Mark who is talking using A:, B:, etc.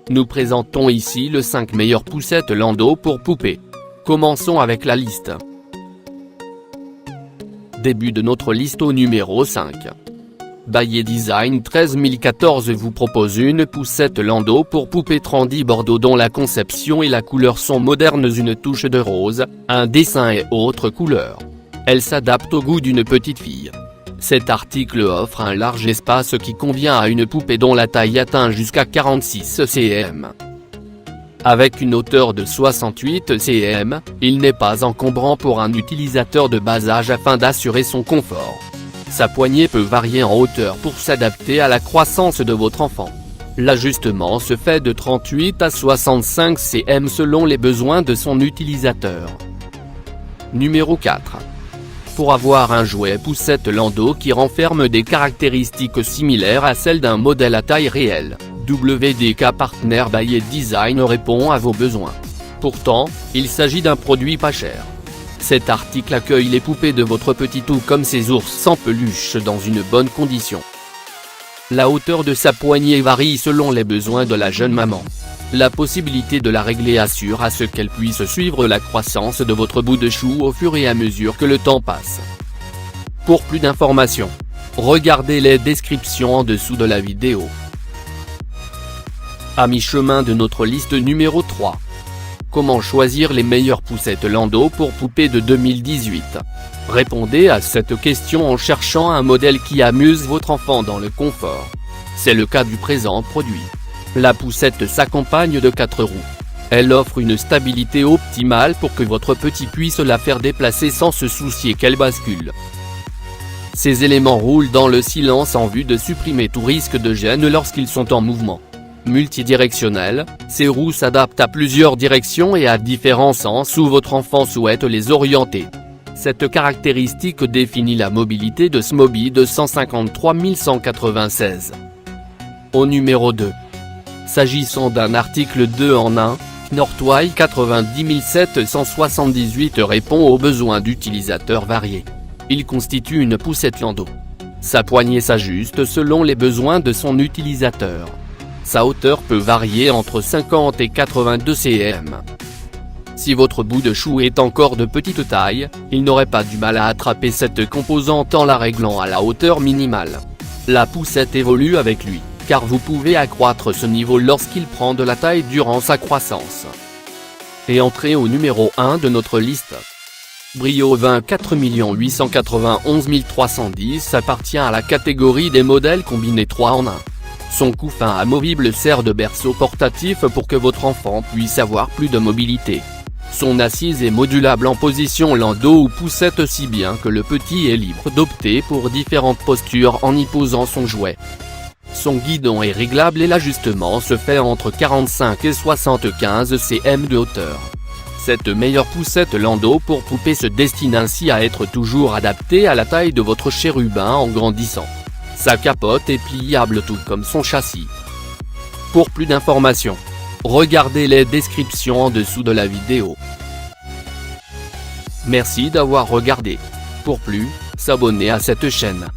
A: Nous présentons ici les 5 meilleures poussettes Lando pour poupées. Commençons avec la liste. Début de notre liste au numéro 5. Bayer Design 13014 vous propose une poussette Lando pour poupée trendy bordeaux dont la conception et la couleur sont modernes, une touche de rose, un dessin et autres couleurs. Elle s'adapte au goût d'une petite fille. Cet article offre un large espace qui convient à une poupée dont la taille atteint jusqu'à 46 cm. Avec une hauteur de 68 cm, il n'est pas encombrant pour un utilisateur de bas âge afin d'assurer son confort. Sa poignée peut varier en hauteur pour s'adapter à la croissance de votre enfant. L'ajustement se fait de 38 à 65 cm selon les besoins de son utilisateur. Numéro 4. Pour avoir un jouet poussette Lando qui renferme des caractéristiques similaires à celles d'un modèle à taille réelle, WDK Partner Bayer Design répond à vos besoins. Pourtant, il s'agit d'un produit pas cher. Cet article accueille les poupées de votre petit tout comme ses ours sans peluche dans une bonne condition. La hauteur de sa poignée varie selon les besoins de la jeune maman. La possibilité de la régler assure à ce qu'elle puisse suivre la croissance de votre bout de chou au fur et à mesure que le temps passe. Pour plus d'informations, regardez les descriptions en dessous de la vidéo. À mi-chemin de notre liste numéro 3. Comment choisir les meilleures poussettes Lando pour poupées de 2018? Répondez à cette question en cherchant un modèle qui amuse votre enfant dans le confort. C'est le cas du présent produit. La poussette s'accompagne de 4 roues. Elle offre une stabilité optimale pour que votre petit puisse la faire déplacer sans se soucier qu'elle bascule. Ces éléments roulent dans le silence en vue de supprimer tout risque de gêne lorsqu'ils sont en mouvement. Multidirectionnelles, ces roues s'adaptent à plusieurs directions et à différents sens où votre enfant souhaite les orienter. Cette caractéristique définit la mobilité de Smoby de 153 196. Au numéro 2. S'agissant d'un article 2 en 1, Knortoy 90 778 répond aux besoins d'utilisateurs variés. Il constitue une poussette Lando. Sa poignée s'ajuste selon les besoins de son utilisateur. Sa hauteur peut varier entre 50 et 82 cm. Si votre bout de chou est encore de petite taille, il n'aurait pas du mal à attraper cette composante en la réglant à la hauteur minimale. La poussette évolue avec lui, car vous pouvez accroître ce niveau lorsqu'il prend de la taille durant sa croissance. Et entrez au numéro 1 de notre liste. Brio 24 891 310 appartient à la catégorie des modèles combinés 3 en 1. Son couffin amovible sert de berceau portatif pour que votre enfant puisse avoir plus de mobilité. Son assise est modulable en position Lando ou poussette si bien que le petit est libre d'opter pour différentes postures en y posant son jouet. Son guidon est réglable et l'ajustement se fait entre 45 et 75 cm de hauteur. Cette meilleure poussette Lando pour poupée se destine ainsi à être toujours adaptée à la taille de votre chérubin en grandissant. Sa capote est pliable tout comme son châssis. Pour plus d'informations, regardez les descriptions en dessous de la vidéo. Merci d'avoir regardé. Pour plus, s'abonner à cette chaîne.